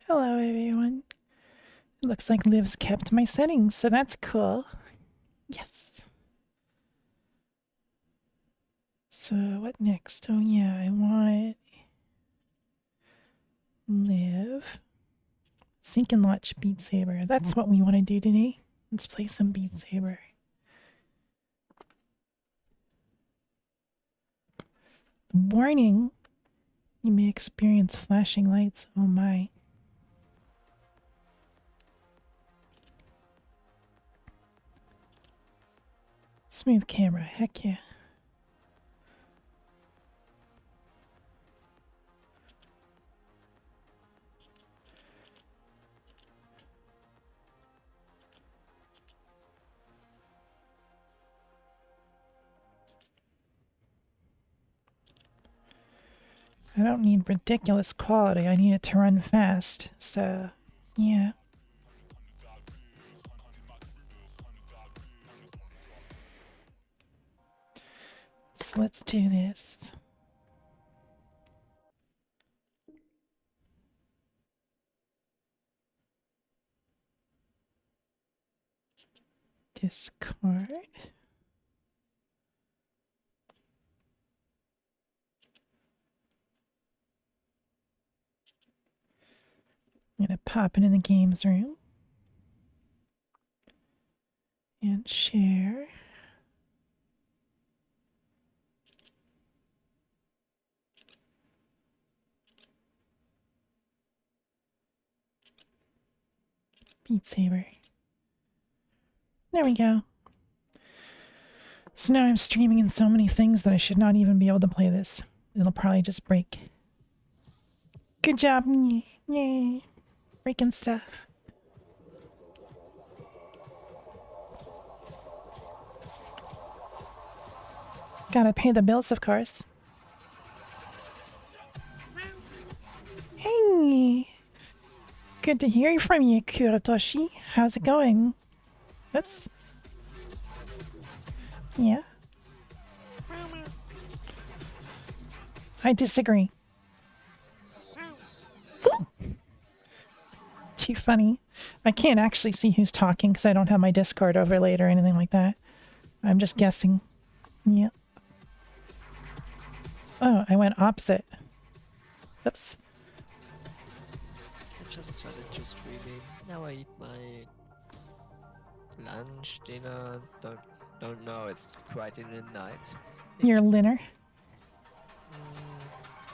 Hello, everyone. It looks like Liv's kept my settings, so that's cool. Yes. So, what next? Oh, yeah, I want Liv. Sync and launch Beat Saber. That's what we want to do today. Let's play some Beat Saber. Warning! You may experience flashing lights. Oh my. Smooth camera. Heck yeah. I don't need ridiculous quality. I need it to run fast. So, yeah. So let's do this. Discard. I'm going to pop it in the games room and share. Beat Saber. There we go. So now I'm streaming in so many things that I should not even be able to play this. It'll probably just break. Good job. Yay. Breaking stuff. Gotta pay the bills, of course. Hey! Good to hear from you, Kuratoshi. How's it going? Oops. Yeah? I disagree. Too funny. I can't actually see who's talking because I don't have my Discord overlaid or anything like that. I'm just guessing. Yeah. Oh, I went opposite. Oops. I just started just streaming. Now I eat my lunch, dinner. Don't know. It's quite in the night. You're Linner.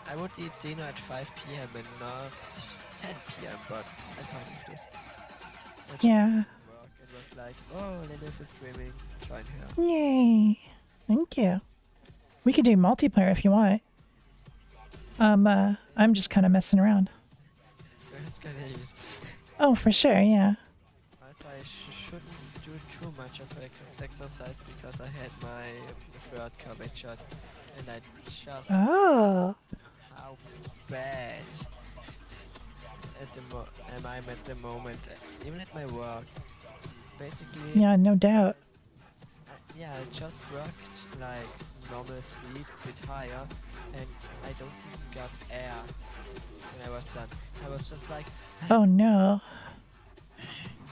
I would eat dinner at 5 p.m. and not 10 p.m. But I'm fine with this. Yeah. Work and was like, oh, Lilith is streaming. Join her. Yay. Thank you. We could do multiplayer if you want. I'm just kind of messing around. First gonna eat. Oh, for sure, yeah. Also, I shouldn't do too much of exercise because I had my third COVID shot. And I just... Oh. How bad am I at the moment, even at my work. Basically, Yeah, no doubt. yeah, I just worked like normal speed, a bit higher, and I don't even got air when I was done. I was just like, Oh no.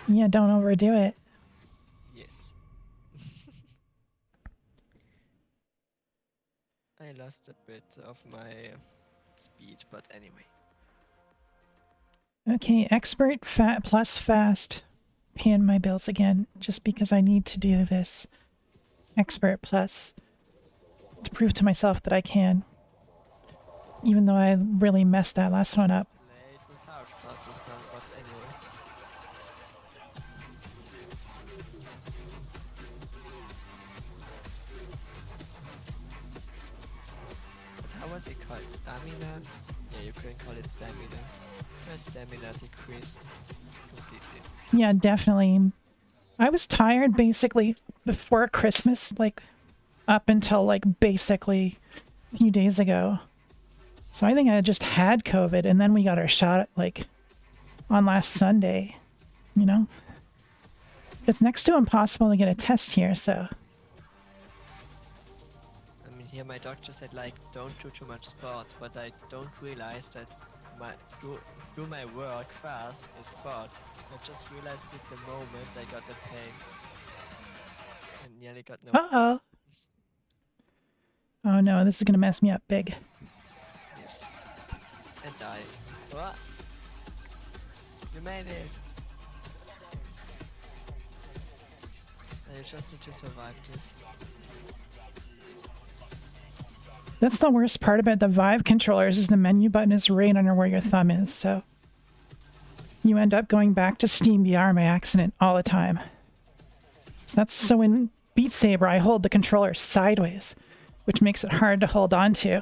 Yeah, don't overdo it. yes. I lost a bit of my speed, but anyway. Okay, expert fat plus fast. Paying my bills again just because I need to do this. Expert plus to prove to myself that I can. Even though I really messed that last one up. Played without faster sound, but anyway. But how was it called? Stamina? Yeah, you can call it stamina. My stamina decreased completely. Yeah, definitely. I was tired basically before Christmas, like up until like basically a few days ago. So I think I just had COVID and then we got our shot like on last Sunday, you know? It's next to impossible to get a test here, so. I mean, here my doctor said like, don't do too much sports, but I don't realize that my do, do my work fast is spot. I just realized it the moment I got the pain and nearly got no. Uh-oh. Oh no, this is gonna mess me up big. Yes. And die. What? You made it. You just need to survive this. That's the worst part about the Vive controllers is the menu button is right under where your thumb is, so you end up going back to Steam VR by accident all the time. So in Beat Saber, I hold the controller sideways, which makes it hard to hold on to.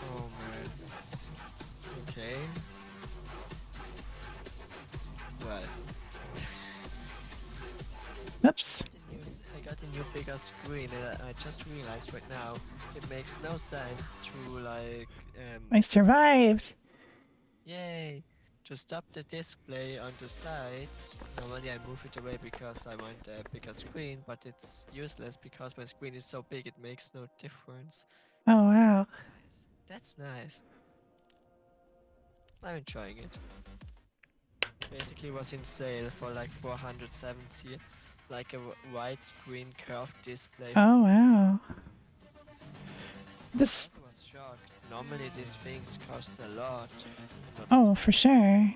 Oh man. Okay. Well. Oops. I got a new bigger screen and I just realized right now it makes no sense to like I survived. yay, to stop the display on the side. Normally I move it away because I want a bigger screen, but it's useless because my screen is so big it makes no difference. Oh wow. That's nice. I'm enjoying it. Basically was in sale for like 470, like a widescreen curved display. Oh wow. This. I was shocked. Normally these things cost a lot. Oh, for sure.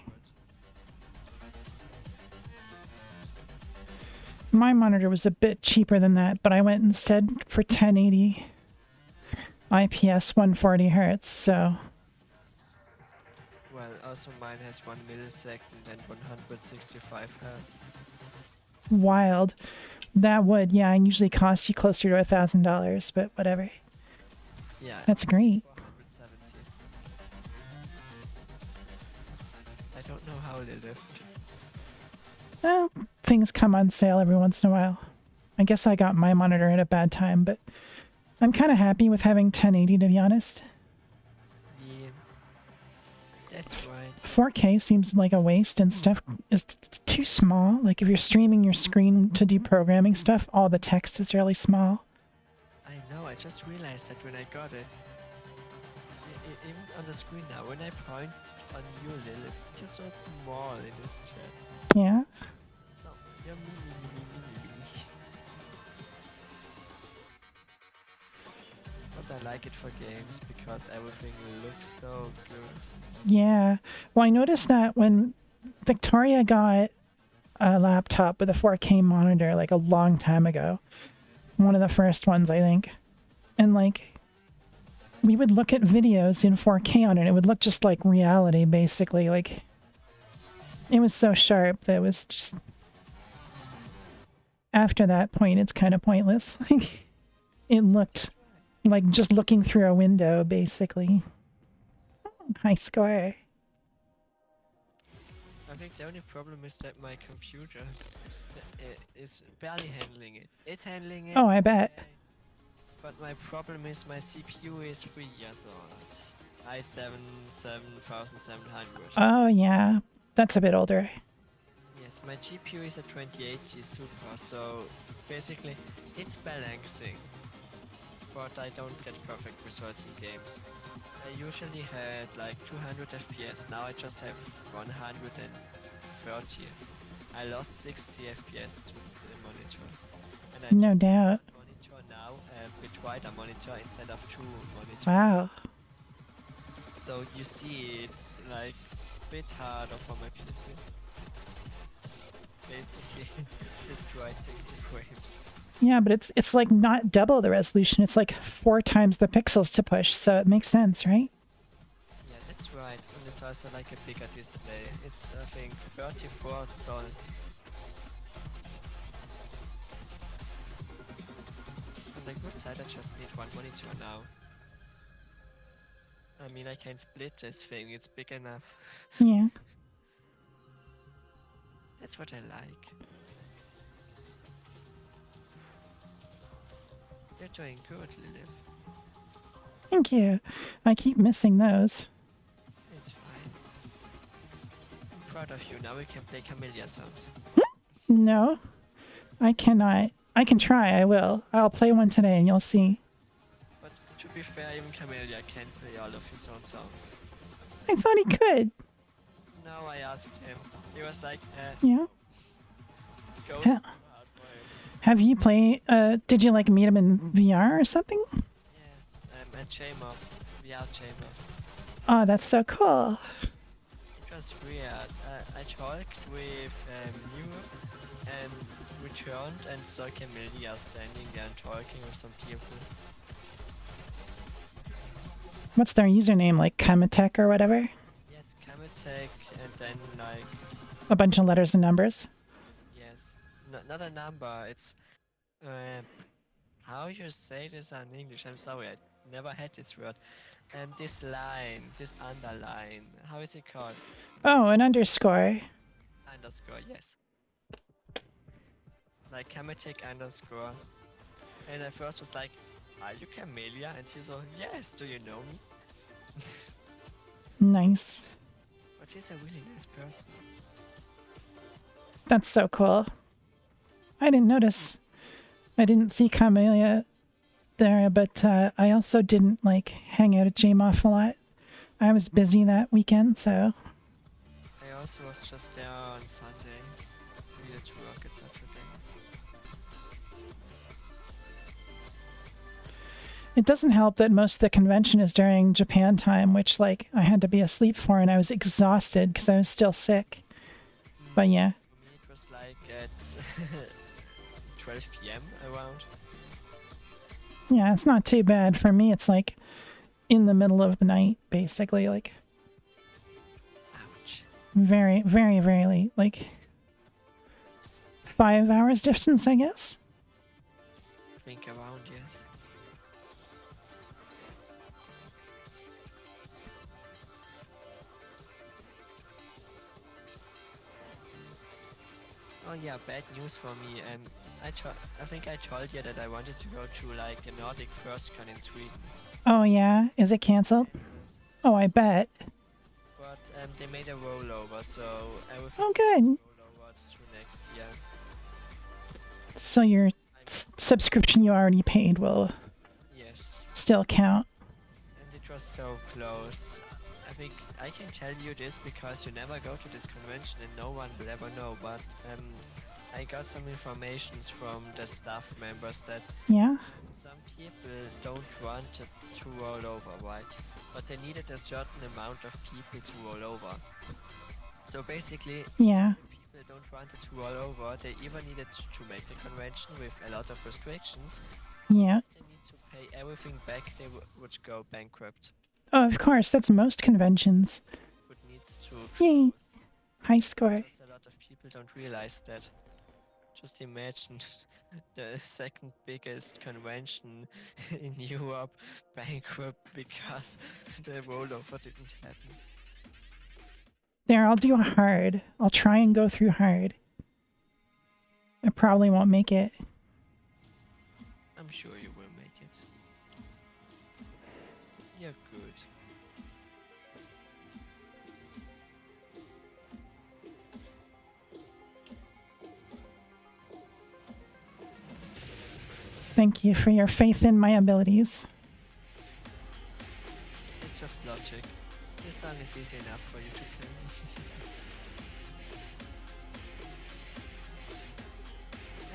My monitor was a bit cheaper than that, but I went instead for 1080 IPS 140 hertz, so. Well, also mine has 1 millisecond and 165 hertz. Wild. That would, yeah, usually cost you closer to $1,000, but whatever. Yeah. That's great. 470. I don't know how they lived. Well, things come on sale every once in a while. I guess I got my monitor at a bad time, but I'm kind of happy with having 1080 to be honest. Yeah. That's right. 4K seems like a waste and stuff is too small. Like if you're streaming your screen to do programming stuff, all the text is really small. I know, I just realized that when I got it. Even on the screen now, when I point on you, Lilith, you're so small in this chat. Yeah. So, you're mini. But I like it for games because everything looks so good. Yeah. Well, I noticed that when Victoria got a laptop with a 4K monitor like a long time ago, one of the first ones, I think, and like we would look at videos in 4K on it. It would look just like reality, basically. Like it was so sharp that it was just. After that point, it's kind of pointless. It looked like just looking through a window, basically. High score. I think the only problem is that my computer is barely handling it. It's handling it. Oh, I bet. But my problem is my CPU is 3 years old. i7 7700. Oh, yeah. That's a bit older. Yes, my GPU is a 2080 Super, so basically it's balancing. But I don't get perfect results in games. I usually had like 200 FPS, now I just have 130. I lost 60 FPS to the monitor. And I No just doubt. have a monitor now, a bit wider monitor instead of 2 monitors. Wow. So you see it's like a bit harder for my PC. Basically destroyed 60 frames. Yeah, but it's like not double the resolution. It's like 4 times the pixels to push, so it makes sense, right? Yeah, that's right. And it's also like a bigger display. It's, I think, 34 soll. On the good side, I just need one monitor now. I mean, I can split this thing. It's big enough. Yeah. That's what I like. You're doing good, Lilith. Thank you. I keep missing those. It's fine. I'm proud of you. Now we can play Camellia songs. No, I cannot. I can try. I will. I'll play one today and you'll see. But To be fair, even Camellia can't play all of his own songs. I thought he could. No, I asked him. He was like, Yeah. Ghost Ha- is too hard for him. Have you played? Did you like meet him in VR or something? Yes, and Chamber. VR Chamber. Oh, that's so cool. It was weird. I talked with Europe and returned and saw Camellia standing there and talking with some people. What's their username? Like Kamatech or whatever? Yes, Kametek and then like, A bunch of letters and numbers. yes, not a number, it's, how you say this in English? I'm sorry, I never had this word. This line, this underline, how is it called? Oh, an underscore. Underscore, yes. Like Kametek underscore. And I first was like, are you Camellia? And he's all, yes, do you know me? Nice. But he's a really nice person. That's so cool. I didn't notice. I didn't see Camellia there, but I also didn't like hang out at JMoff a lot. I was busy that weekend, so I also was just there on Sunday. Needed to work at Saturday. it doesn't help that most of the convention is during Japan time, which like I had to be asleep for, and I was exhausted because I was still sick. But yeah, For me it was like at 12 p.m. around. yeah, it's not too bad. For me, it's like in the middle of the night, basically, like Ouch. very, very, very late, like 5 hours distance, I guess. Think around, yes. Oh yeah, bad news for me. I think I told you that I wanted to go to like a Nordic First Con in Sweden. Oh yeah, is it canceled? Oh, I bet. But they made a rollover, so everything Oh, good. is rollover to next year. So your subscription you already paid will Yes, still count. and it was so close. I think I can tell you this because you never go to this convention and no one will ever know, but I got some informations from the staff members that Yeah. some people don't want it to roll over, right? But they needed a certain amount of people to roll over. So basically, Yeah. if the people don't want it to roll over, they either needed to make the convention with a lot of restrictions. Yeah. If they need to pay everything back, they would go bankrupt. Oh, of course. That's most conventions. Would needs to Yay. close. High score. Just a lot of people don't realize that. Just imagine the second biggest convention in Europe bankrupt because the rollover didn't happen. There, I'll do hard. I'll try and go through hard. I probably won't make it. I'm sure you will make it. You're good. Thank you for your faith in my abilities. It's just logic. This song is easy enough for you to play.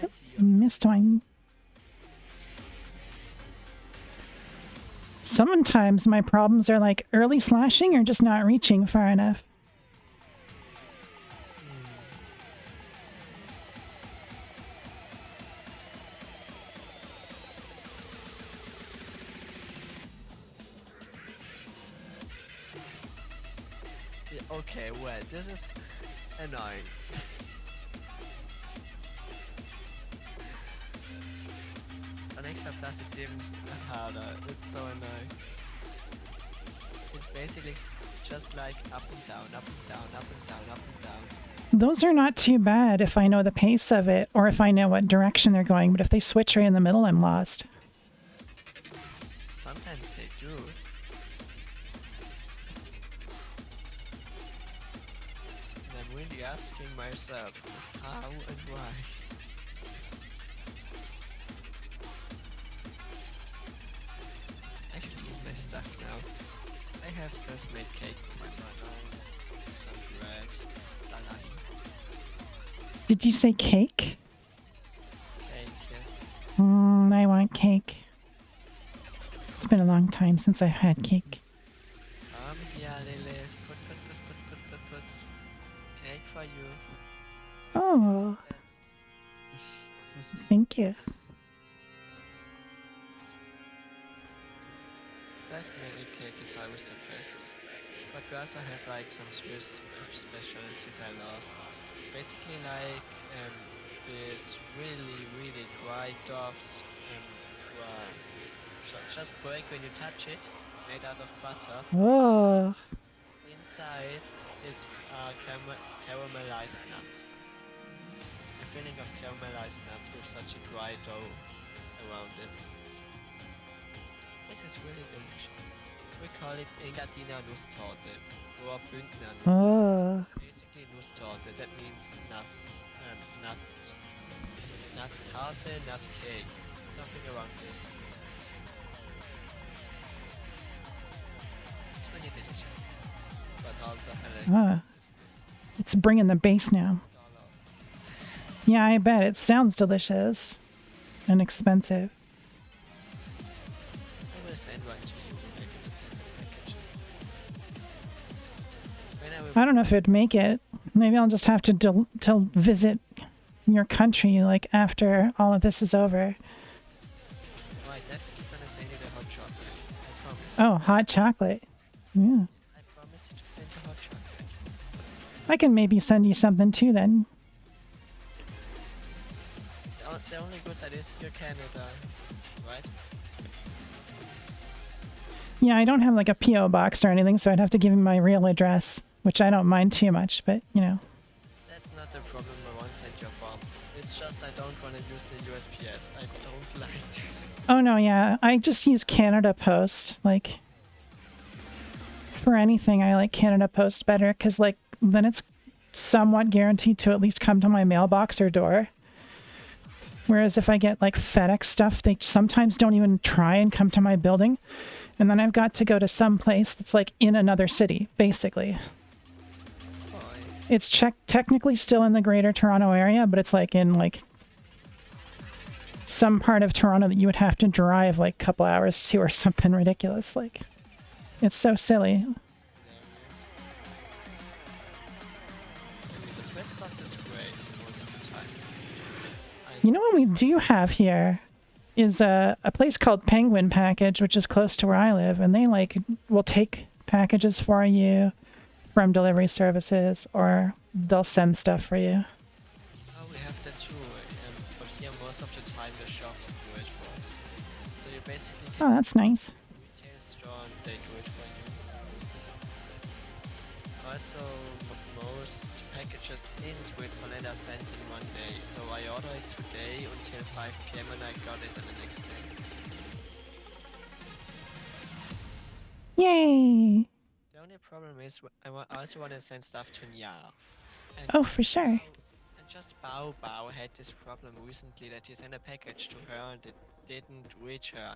I see you. Missed one. Sometimes my problems are like early slashing or just not reaching far enough. Yeah, okay, well, this is annoying. On Extra Plus it's even harder. It's so annoying. It's basically just like up and down, up and down, up and down, up and down. Those are not too bad if I know the pace of it or if I know what direction they're going, but if they switch right in the middle, I'm lost. Sometimes they do. And I'm really asking myself, how and why? stuff now. I have self-made cake for my mother, some bread, salami, Did you say cake? cake, yes. I want cake. It's been a long time since I've had cake. Come here, Lilith. Put. Cake for you. Oh, That's thank you. self-made cake is always the best. But we also have like some Swiss specialties I love. Basically like this really dry doves who are just break when you touch it, made out of butter. Oh, Inside is caramelized nuts. A filling of caramelized nuts with such a dry dough around it. This is really delicious. We call it Engadiner Nusstorte or Bündner Nusstorte. oh. Basically Nusstorte, that means nut tarte, nut cake, something around this. It's really delicious, but also Ah. It's bringing the bass now. $10. Yeah, I bet. It sounds delicious and expensive. I will send one to you, maybe the send packages. When I will I don't know if it'd make it. Maybe I'll just have to visit your country like after all of this is over. Oh, I definitely gonna send you the hot chocolate. I promise. Oh, hot chocolate. Yeah. Yes, I promise you to send the hot chocolate. I can maybe send you something too then. The only good side is you're Canada, right? Yeah, I don't have like a P.O. box or anything, so I'd have to give you my real address, which I don't mind too much, but you know. That's not the problem. I won't send your bomb. It's just I don't want to use the USPS. I don't like this. Oh no, yeah. I just use Canada Post. Like for anything, I like Canada Post better because like then it's somewhat guaranteed to at least come to my mailbox or door. Whereas if I get like FedEx stuff, they sometimes don't even try and come to my building. And then I've got to go to some place that's like in another city, basically. Oh, It's technically still in the greater Toronto area, but it's like in like some part of Toronto that you would have to drive like a couple hours to or something ridiculous. Like, it's so silly. hilarious. I mean, the Swiss Post is great most of the time. You know what we do have here is a place called Penguin Package, which is close to where I live, and they like will take packages for you from delivery services, or they'll send stuff for you. Oh, we have that too. But here most of the time the shops do it for us. So you basically Oh, that's nice. retail store and they do it for you. Also, most packages in Switzerland are sent in one day. So I ordered it today until 5 p.m. and I got it on the next day. Yay! The only problem is I also want to send stuff to Niar. And Oh, for sure. And just Bao Bao had this problem recently that he sent a package to her and it didn't reach her.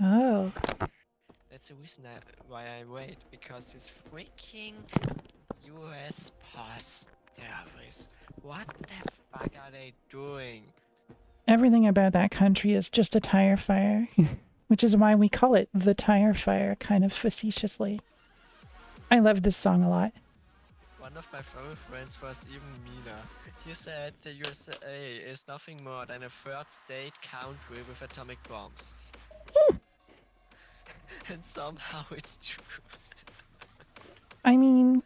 Oh, That's the reason why I wait, because this freaking US Post Service. What the fuck are they doing? everything about that country is just a tire fire, which is why we call it the tire fire, kind of facetiously. I love this song a lot. One of my favorite friends was even meaner. He said the USA is nothing more than a third state country with atomic bombs. And somehow it's true. I mean,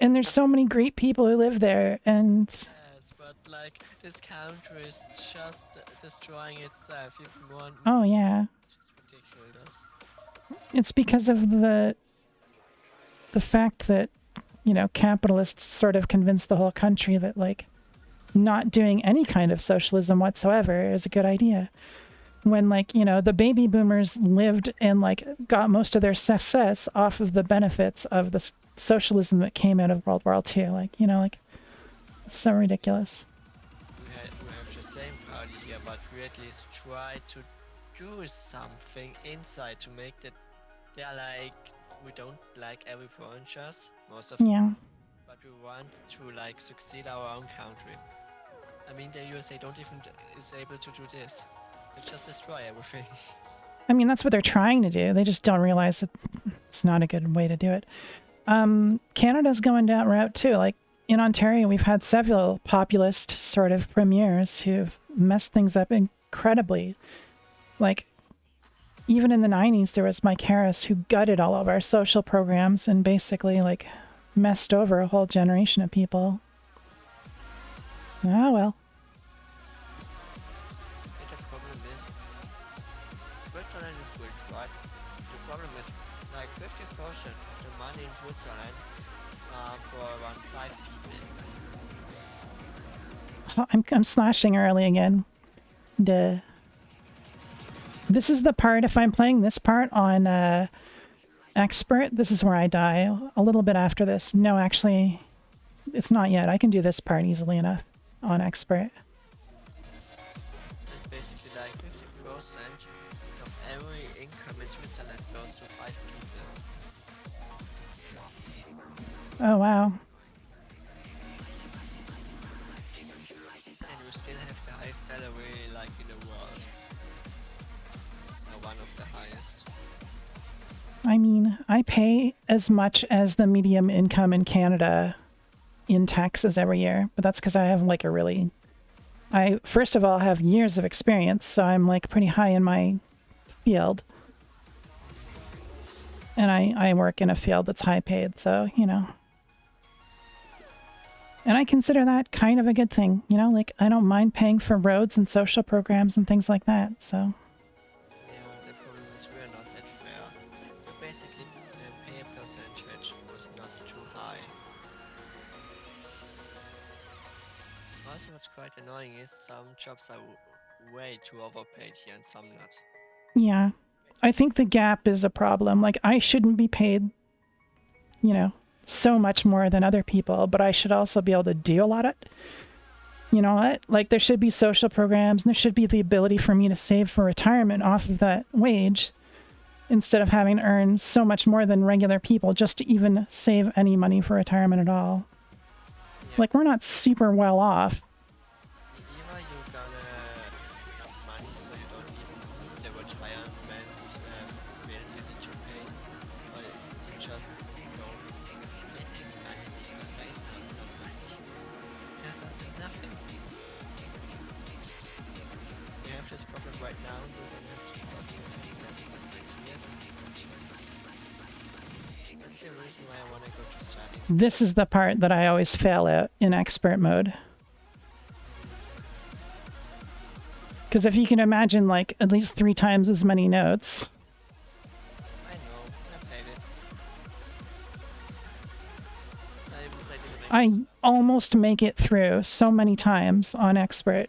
and there's so many great people who live there, and Yes, but like this country is just destroying itself even more. oh yeah, It's just ridiculous. it's because of the fact that, you know, capitalists sort of convinced the whole country that like not doing any kind of socialism whatsoever is a good idea. When like, you know, the baby boomers lived and like got most of their success off of the benefits of the socialism that came out of World War II. Like, you know, like it's so ridiculous. We have the same party here, but we at least try to do something inside to make that They are like, we don't like every foreigners, most of the Yeah. time, but we want to like succeed our own country. I mean, the USA don't even is able to do this. They just destroy everything. I mean, that's what they're trying to do. They just don't realize that it's not a good way to do it. Canada's going that route too. Like in Ontario, we've had several populist sort of premiers who've messed things up incredibly. Like even in the 90s, there was Mike Harris who gutted all of our social programs and basically like messed over a whole generation of people. Ah, well. And the problem is, Switzerland is rich, right? The problem is, like 50% of the money in Switzerland are for around 5 people. Oh, I'm slashing early again. Duh. This is the part, if I'm playing this part on expert, this is where I die. A little bit after this. No, actually, it's not yet. I can do this part easily enough on expert. And basically like 50% of every income in Switzerland goes to 5 people. Oh, wow. And we still have the highest salary like in the world. One of the highest. I mean, I pay as much as the medium income in Canada in taxes every year, but that's because I have like a really... I, first of all, have years of experience, so I'm like pretty high in my field. And I work in a field that's high paid, so, you know. And I consider that kind of a good thing, you know, like I don't mind paying for roads and social programs and things like that, so... Yeah, the problem is we're not that fair. You basically pay a percentage was not too high. Also, what's quite annoying is some jobs are way too overpaid here and some not. Yeah. I think the gap is a problem. Like, I shouldn't be paid, you know, so much more than other people, but I should also be able to do a lot of it. You know what? Like, there should be social programs and there should be the ability for me to save for retirement off of that wage instead of having to earn so much more than regular people just to even save any money for retirement at all. Yeah. Like, we're not super well off. Either you got enough money so you don't even need the retirement bill you need to pay, or you just don't get any money because there is not enough money. There's nothing. We have this problem right now, we're gonna have this problem in 10 years, in 20 years, and 40 years. That's the reason why I wanna go to study. This is the part that I always fail at in expert mode. Because if you can imagine, like, at least 3 times as many notes. I know, I played it. I almost make it through so many times on expert.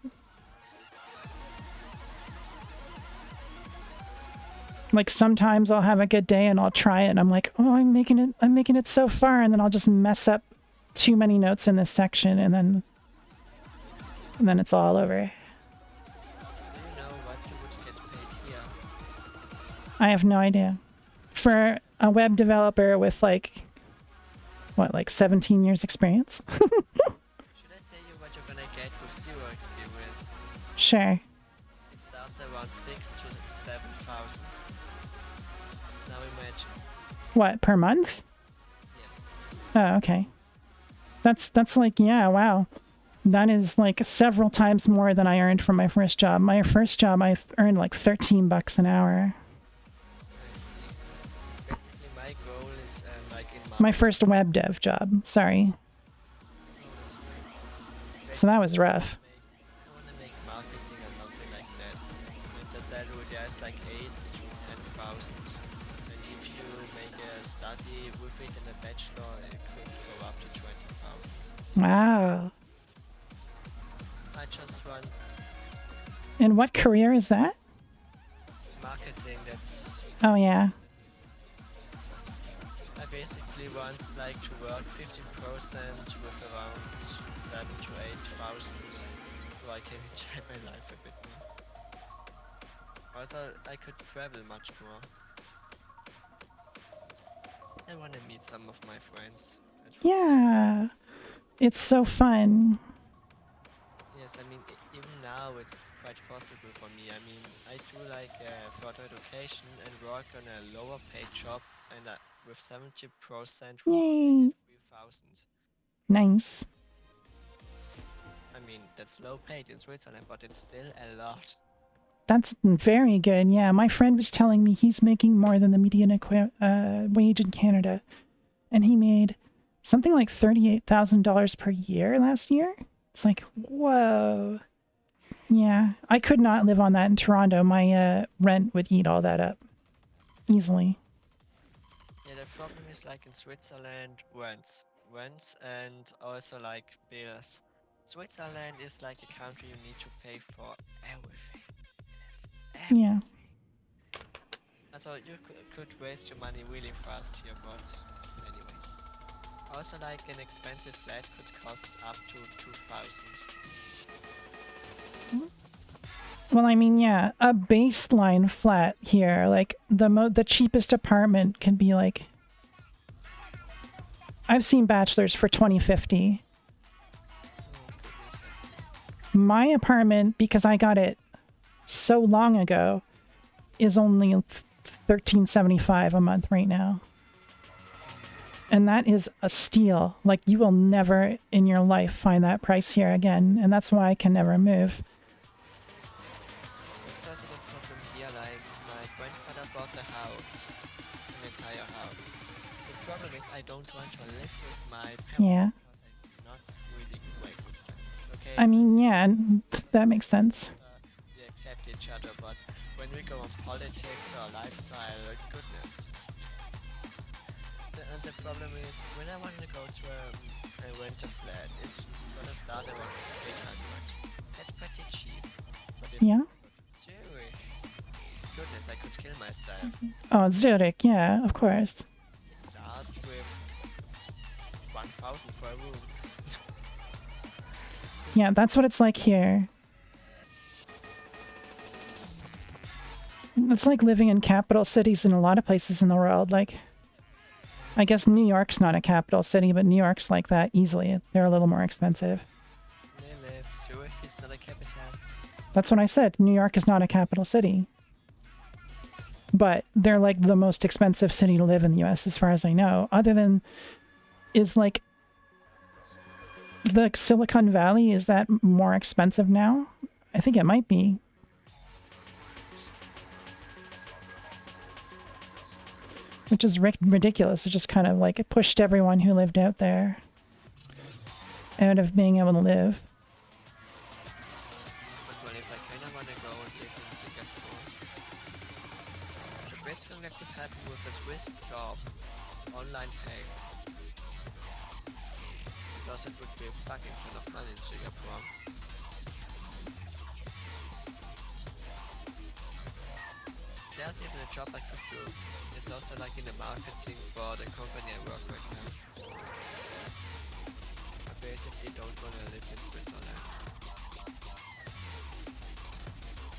Like sometimes I'll have a good day and I'll try it and I'm like, oh, I'm making it so far, and then I'll just mess up too many notes in this section and then it's all over. Do you know what you would get paid here? I have no idea. For a web developer with like, what, like 17 years experience? Should I say you what you're gonna get with 0 experience? Sure. It starts around 6 to 7,000. Now imagine. What, per month? Yes. Oh, okay. That's like, yeah, wow. That is like several times more than I earned from my first job. My first job, I earned like $13 an hour. I see. Basically, my goal is like in My first web dev job, sorry. So that was rough. I wanna make marketing or something like that. And the salary there is like 8 to 10,000. And if you make a study with it in a bachelor, it could go up to 20,000. Wow. I just run And what career is that? marketing. That's Oh, yeah. I basically want like to work 15% with around 7 to 8,000, so I can enjoy my life a bit more. Also, I could travel much more. I want to meet some of my friends. Yeah, it's so fun. Yes, I mean, even now it's quite possible for me. I mean, I do like further education and work on a lower paid job, and with 70% remote, I Yay. get 3,000. Nice. I mean, that's low paid in Switzerland, but it's still a lot. That's very good. Yeah, my friend was telling me he's making more than the median wage in Canada. And he made something like $38,000 per year last year. It's like, whoa. Yeah, I could not live on that in Toronto. My rent would eat all that up easily. Yeah, the problem is like in Switzerland, rents, and also like bills. Switzerland is like a country you need to pay for everything. Yeah. So you could waste your money really fast here, but anyway. Also, like an expensive flat could cost up to 2,000. Well, I mean, yeah, a baseline flat here, like the cheapest apartment can be like, I've seen bachelors for 2050. Oh goodness, I see. My apartment, because I got it so long ago, is only $13.75 a month right now. And that is a steal. Like, you will never in your life find that price here again. And that's why I can never move. That's also the problem here, like my grandfather bought the house, an entire house. The problem is I don't want to live with my parents Yeah. because I'm not really great with them. Okay, I mean, yeah, that makes sense. we accept each other, but when we go on politics or lifestyle, goodness. And the problem is, when I want to go to a rental flat, it's gonna start around 800. That's pretty cheap. But if Yeah. I go to Zurich, goodness, I could kill myself. Oh, Zurich, yeah, of course. It starts with 1,000 for a room. Yeah, that's what it's like here. It's like living in capital cities in a lot of places in the world. Like, I guess New York's not a capital city, but New York's like that easily. They're a little more expensive. Really, Zurich is not a capital. That's what I said. New York is not a capital city. But they're like the most expensive city to live in the US as far as I know. Other than, is like the Silicon Valley, is that more expensive now? I think it might be. Which is ridiculous. It just kind of like it pushed everyone who lived out there out of being able to live. But well, if I kinda wanna go and live in Singapore, the best thing that could happen with a Swiss job, online pay, plus it would be a fucking ton of money in Singapore. There's even a job I could do. It's also like in the marketing for the company I work right now. I basically don't want to live in Switzerland.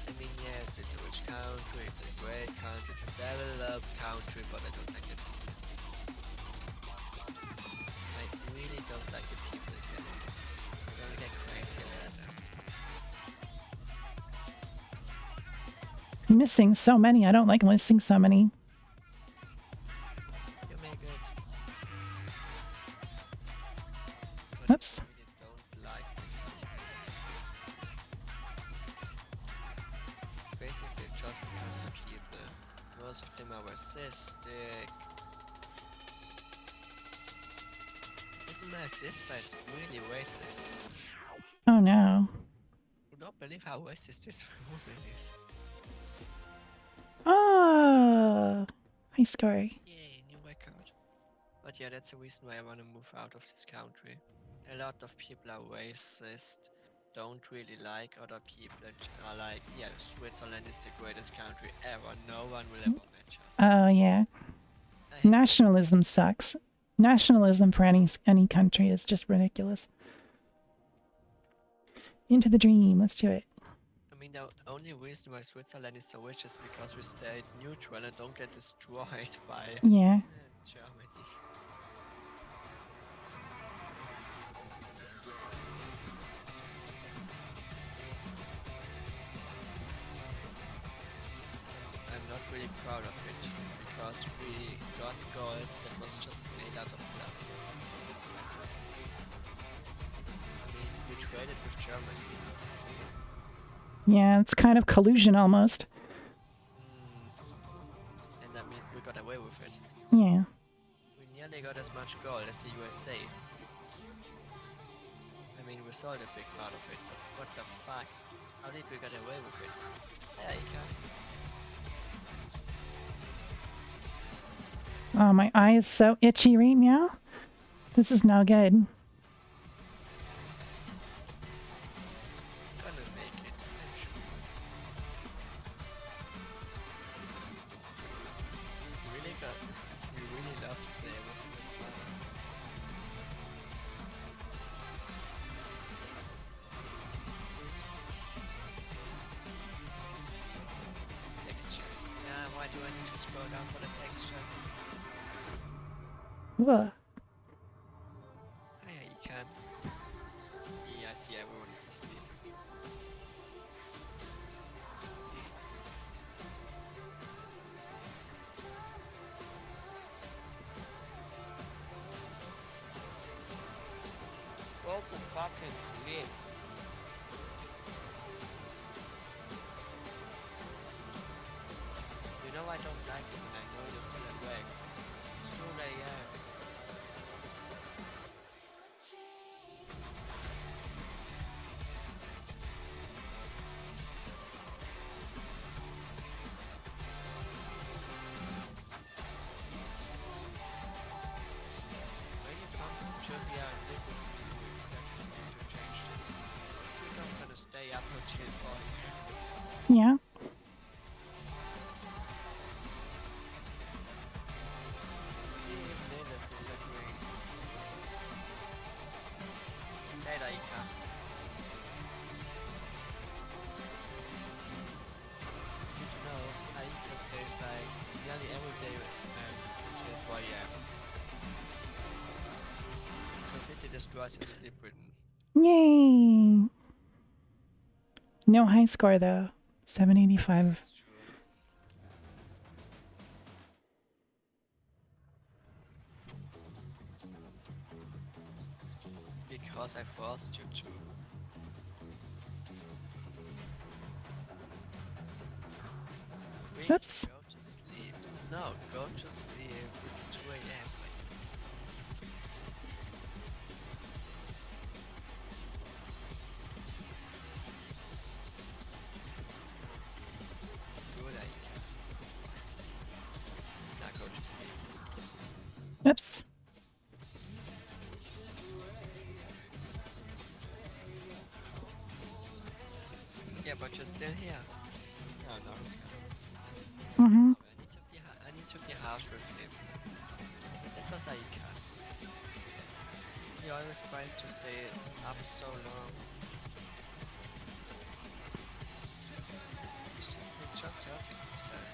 I mean, yes, it's a rich country, it's a great country, it's a developed country, but I don't like the people. I really don't like the people in Canada. They're gonna get crazy about them. Missing so many. I don't like missing so many. You make it. Oops. I really don't like the people. Basically, just because the people, most of them are racistic. Even my sister is really racist. Oh no. I don't believe how racist this woman is. Ah, high score. Yay, new record. But yeah, that's the reason why I want to move out of this country. A lot of people are racist, don't really like other people, are like, yeah, Switzerland is the greatest country ever, no one will ever match us. Oh yeah. I hate Nationalism sucks. Nationalism for any country is just ridiculous. Into the dream. Let's do it. I mean, the only reason why Switzerland is so rich is because we stayed neutral and don't get destroyed by Yeah. Germany. I'm not really proud of it, because we got gold that was just made out of blood. I mean, we traded with Germany. Yeah, it's kind of collusion almost. And I mean, we got away with it. Yeah. We nearly got as much gold as the USA. I mean, we sold a big part of it, but what the fuck? How did we get away with it? Yeah, you can. Oh, my eye is so itchy right now. This is no good. Gonna make it, I'm sure. We really love to play with it fast. Text chat. Yeah, why do I need to scroll down for the text chat? Ugh. Oh, yeah, you can. Yeah, I see everyone is asleep. Go to fucking sleep. You know I don't like it when I know you're still awake. It's 2 a.m. When you come to here and live with me, we definitely need to change this. We're not gonna stay up until 4 a.m. Yeah. See if Lilith is agreeing. Hey, Laika. Did you know Laika stays like nearly every day until 4 a.m. Completely destroys his sleep rhythm. Yay. No high score though. 785. That's true. Because I forced you to. Quick, Oops. go to sleep. No, go to sleep. It's 2 a.m. Good idea. Now go to sleep. Oops. Yeah, but you're still here. Oh no, it's gone. Mm-hmm. I need to be harsh with him. That was Aika. He always tries to stay up so long. He's just hurting himself.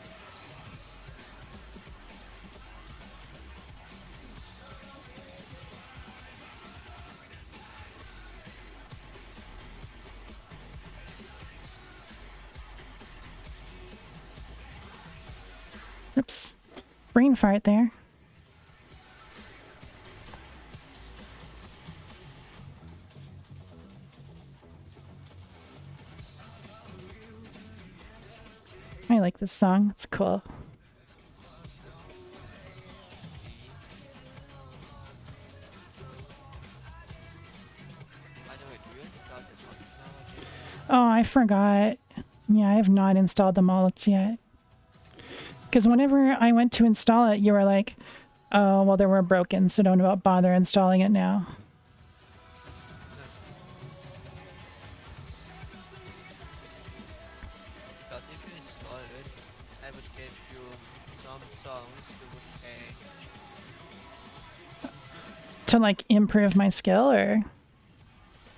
Oops. Brain fart there. I like this song. It's cool. By the way, do you install the mods nowadays? Oh, I forgot. Yeah, I have not installed the mods yet. Because whenever I went to install it, you were like, oh, well, they were broken, so don't bother installing it now. Because if you install it, I would give you some songs you would pay. To like improve my skill or?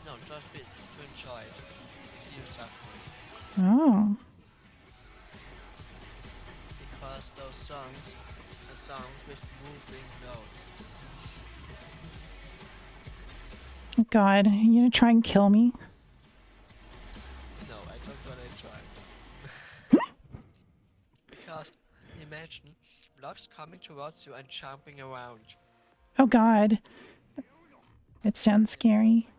No, just to enjoy it. To see you suffering. Oh. Because those songs are songs with moving notes. God, you gonna try and kill me? No, I just wanna try. Because imagine blocks coming towards you and jumping around. Oh God, it sounds scary.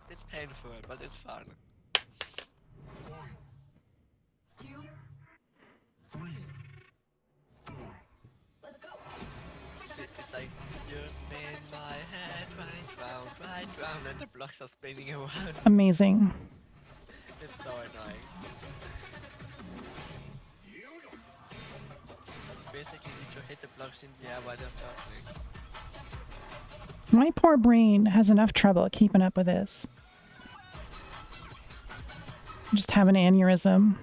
It's painful, but it's fun. It's like you spin my head right round, and the blocks are spinning around. Amazing. It's so annoying. Basically, need to hit the blocks in the air while they're circling. My poor brain has enough trouble keeping up with this. Just have an aneurysm.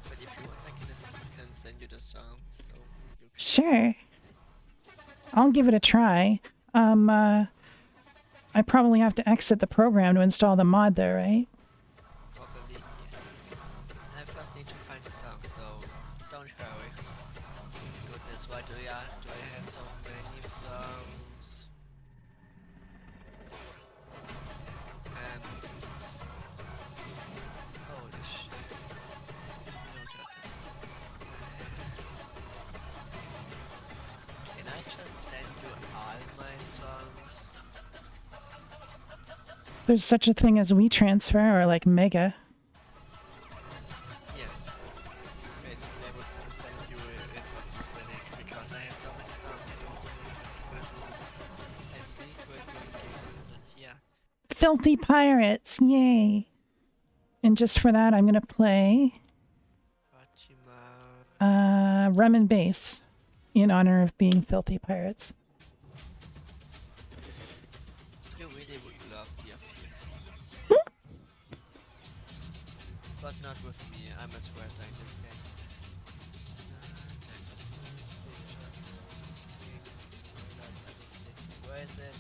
But if you want, can send you the song, so you can. Sure. I'll give it a try. I probably have to exit the program to install the mod though, right? Probably yes. I first need to find the song, so don't hurry. Goodness, why do I have so many songs? Holy shit. I don't have this. Can I just send you all my songs? There's such a thing as WeTransfer or like Mega. Yes. Basically, I would send you it on the link because I have so many songs I don't want to I see we're going to yeah. Filthy Pirates, yay! And just for that, I'm gonna play Fatima. Rum and Bass in honor of being Filthy Pirates. You really would love Sea of Thieves. But not with me, I'm a sweater in this game. Where is it?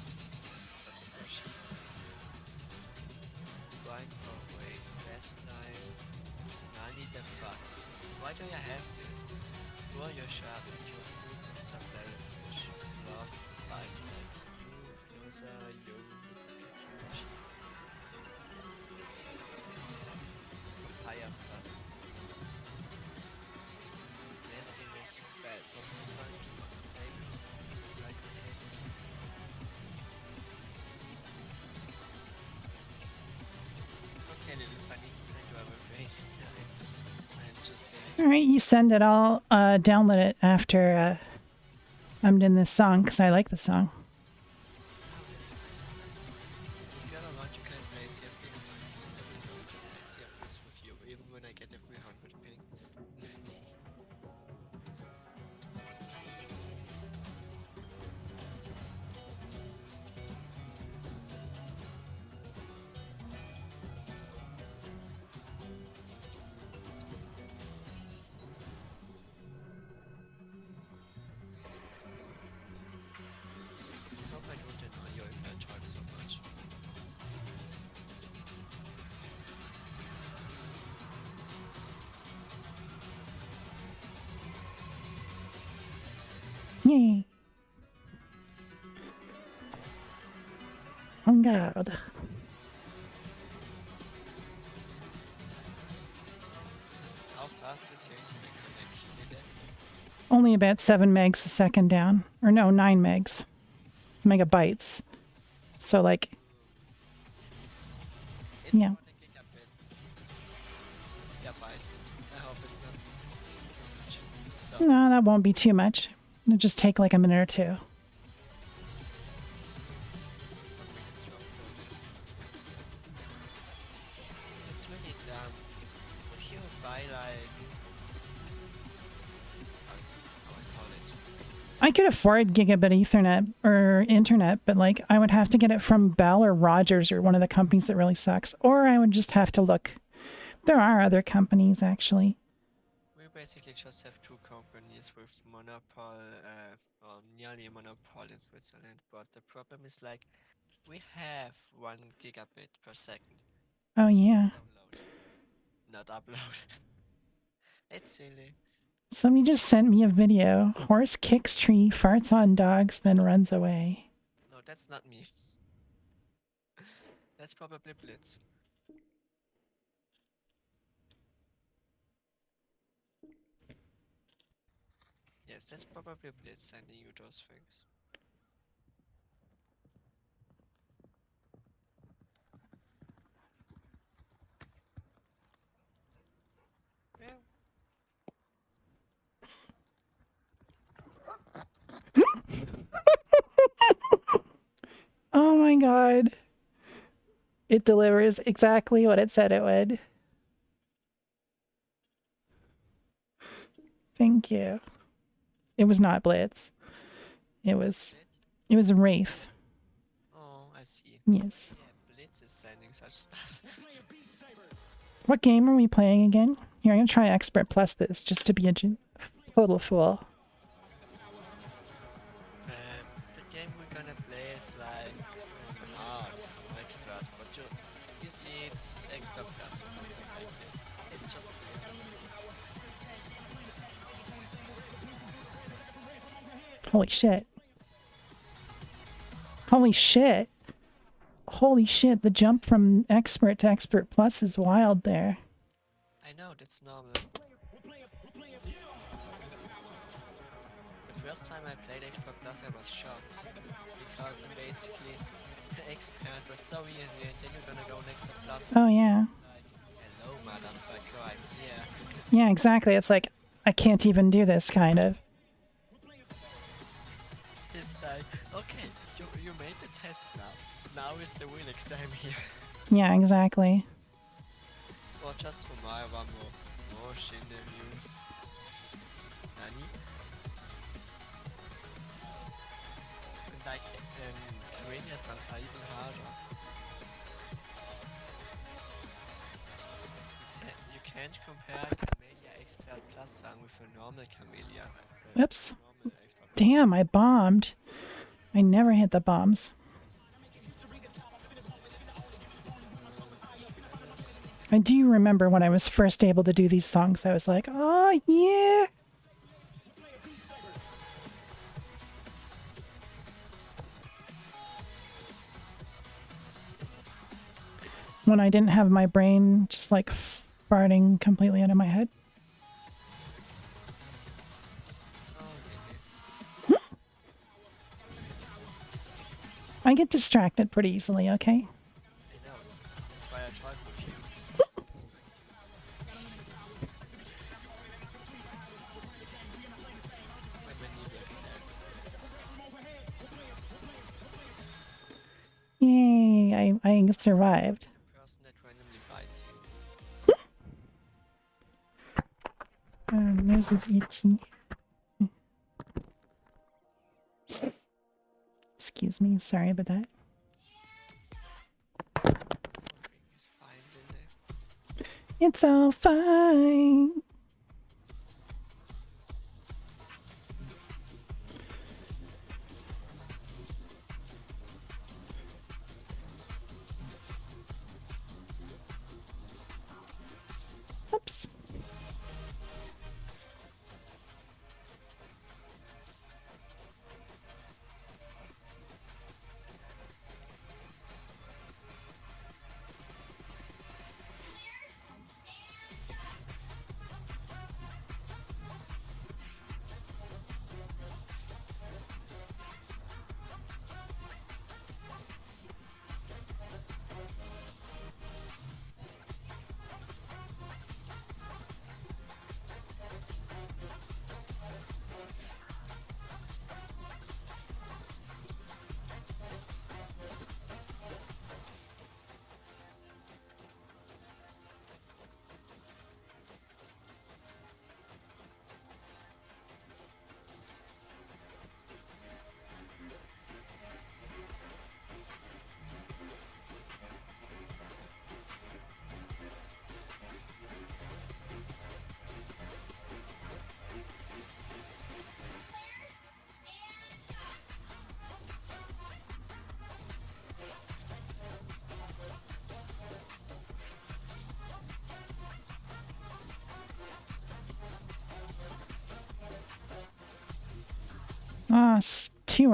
That's a bush. Grind for weight, best line. I need the fuck. Why do you have this? Draw your sharp into a food with some fish. Love, spice like you, user, you, Kikuchi. Papayas plus. Nasty spell. Cycle hit. Okay, little funny to send you everything. I'm just saying. All right, you send it. I'll download it after I'm done this song because I like the song. If you ever want, you can play Sea of Thieves with me, and I will go to play Sea of Thieves with you, even when I get a 300 ping. I hope I don't annoy you if I talk so much. Yay! On guard. How fast is your internet connection today? Only about 7 megs a second down. Or no, 9 megabytes. So like, It's yeah. more than gigabit. Gigabyte. I hope it's not too much. So, No, that won't be too much. It'll just take like a minute or two. some minutes from progress. It's really dumb. If you buy like how I call it. I could afford gigabit Ethernet or internet, but like I would have to get it from Bell or Rogers or one of the companies that really sucks. Or I would just have to look. There are other companies actually. We basically just have two companies with monopole, or nearly a monopole in Switzerland, but the problem is like we have 1 gigabit per second. Oh yeah. Download. not upload. It's silly. Somebody just sent me a video. Horse kicks tree, farts on dogs, then runs away. No, that's not me. That's probably Blitz. Yes, that's probably Blitz sending you those things. Yeah. Oh my god. It delivers exactly what it said it would. Thank you. It was not Blitz. It was Blitz? a Wraith. Oh, I see. Yes. Yeah, Blitz is sending such stuff. What game are we playing again? Here, I'm gonna try Expert Plus this just to be a total fool. The game we're gonna play is like hard or expert, but you see it's expert plus or something like this. It's just Holy shit. Holy shit. Holy shit, the jump from Expert to Expert Plus is wild there. I know, that's normal. The first time I played Expert Plus I was shocked, because basically the Expert was so easy and then you're gonna go on Expert Plus and Oh yeah. it's like, hello motherfucker, I'm here. Yeah, exactly. It's like, I can't even do this, kind of. It's like, okay, you made the test now. Now is the real exam here. Yeah, exactly. Or just Omae one more Shinryu. Nani? And like, Karenia songs are even harder. You can't compare Camellia Expert Plus song with a normal Camellia. Oops. Normal Expert Plus. Damn, I bombed. I never hit the bombs. I do remember when I was first able to do these songs, I was like, oh yeah. When I didn't have my brain just like farting completely out of my head. Oh, really? I get distracted pretty easily, okay? I know. That's why I tried with you. When we need it, Yay, I survived. the person that randomly bites you. There's his ET. Excuse me, sorry about that. Everything is fine, Lily. It's all fine. Oops.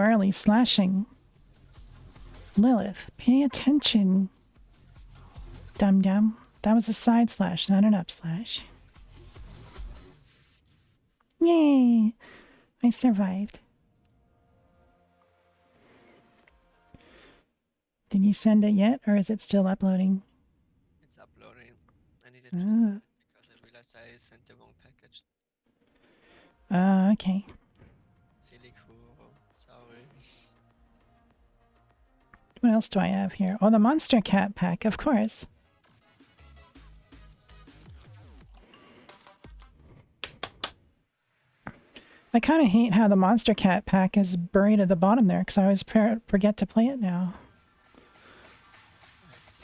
early. Slashing. Lilith, pay attention. Dum dum. That was a side slash, not an up slash. Yay! I survived. Did you send it yet, or is it still uploading? It's uploading. I needed to send it because I realized I sent the wrong package. Okay. Silly Kuro, sorry. What else do I have here? Oh, the Monster Cat pack, of course. I kind of hate how the Monster Cat pack is buried at the bottom there, because I always forget to play it now. I see.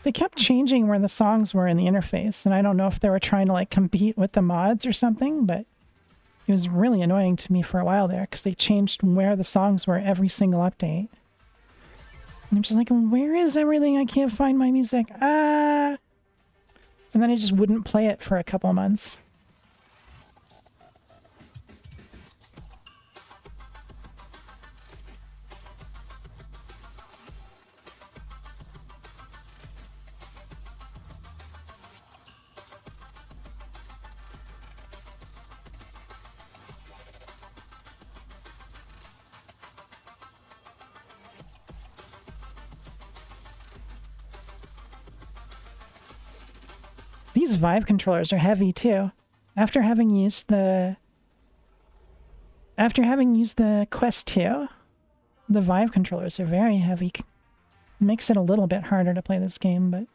They kept changing where the songs were in the interface, and I don't know if they were trying to like compete with the mods or something, but it was really annoying to me for a while there, because they changed where the songs were every single update. And I'm just like, where is everything? I can't find my music. Ah! And then I just wouldn't play it for a couple months. These Vive controllers are heavy too. After having used the Quest 2, the Vive controllers are very heavy. Makes it a little bit harder to play this game, but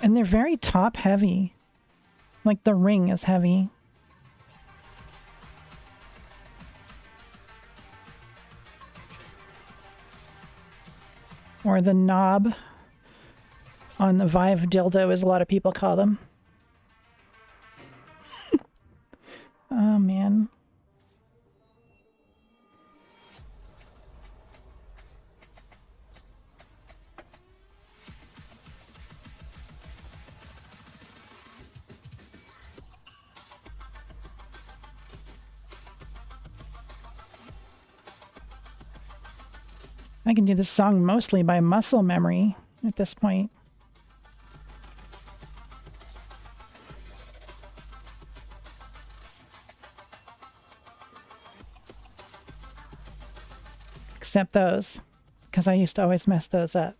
and they're very top heavy. Like the ring is heavy. Or the knob on the Vive dildo, as a lot of people call them. Oh, man. I can do this song mostly by muscle memory at this point. Except those, because I used to always mess those up.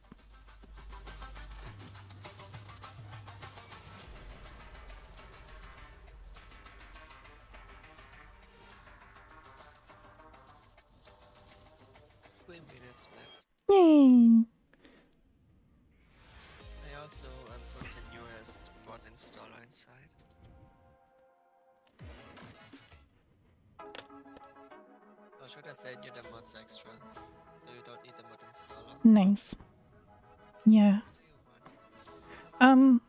Yay! I also put the newest mod installer inside. Or should I say new the mods extra? So you don't need the mod installer. Nice. Yeah. What do you want?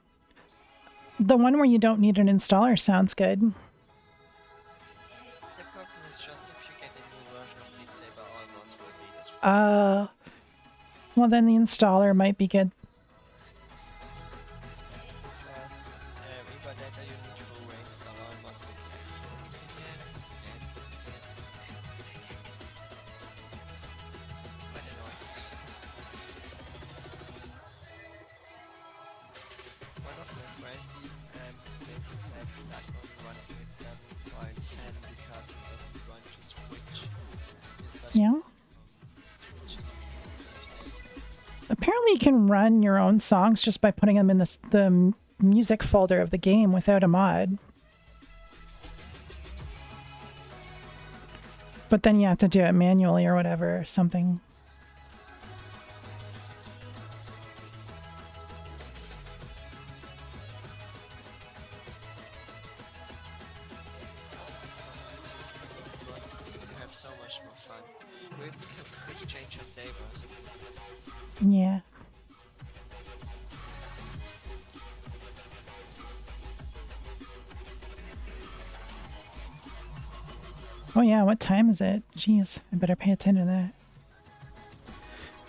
The one where you don't need an installer sounds good. The problem is just if you get a new version of Beat Saber, all mods will be destroyed. Well, then the installer might be good. Because either that or you need to reinstall all mods again. It's quite annoying. One of my friends basically says that only running at 7.10 because it doesn't run to Switch. It's such Yeah. switching. Apparently you can run your own songs just by putting them in the music folder of the game without a mod. But then you have to do it manually or whatever, or something. You have so much more fun. Could you change your sabers? Yeah. Oh yeah, what time is it? Jeez, I better pay attention to that.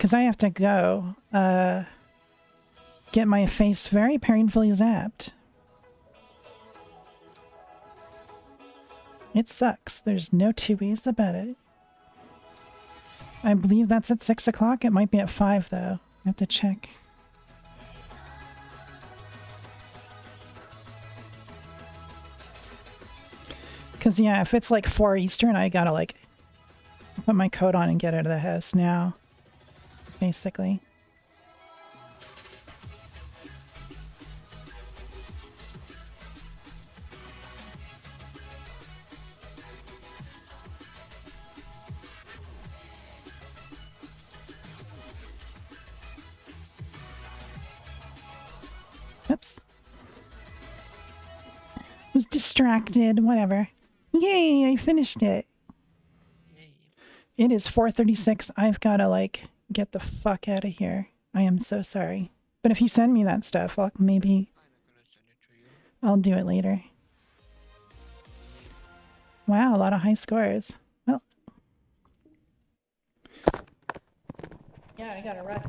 Because I have to go get my face very painfully zapped. It sucks. There's no two ways about it. I believe that's at 6 o'clock. It might be at 5 though. I have to check. Because yeah, if it's like 4 Eastern, I gotta like put my coat on and get out of the house now. Basically. Oops. Was distracted, whatever. Yay, I finished it. Yay. It is 4:36. I've got to like get the fuck out of here. I am so sorry. But if you send me that stuff, maybe I'm gonna send it to you. I'll do it later. Wow, a lot of high scores. Well, yeah, I gotta run.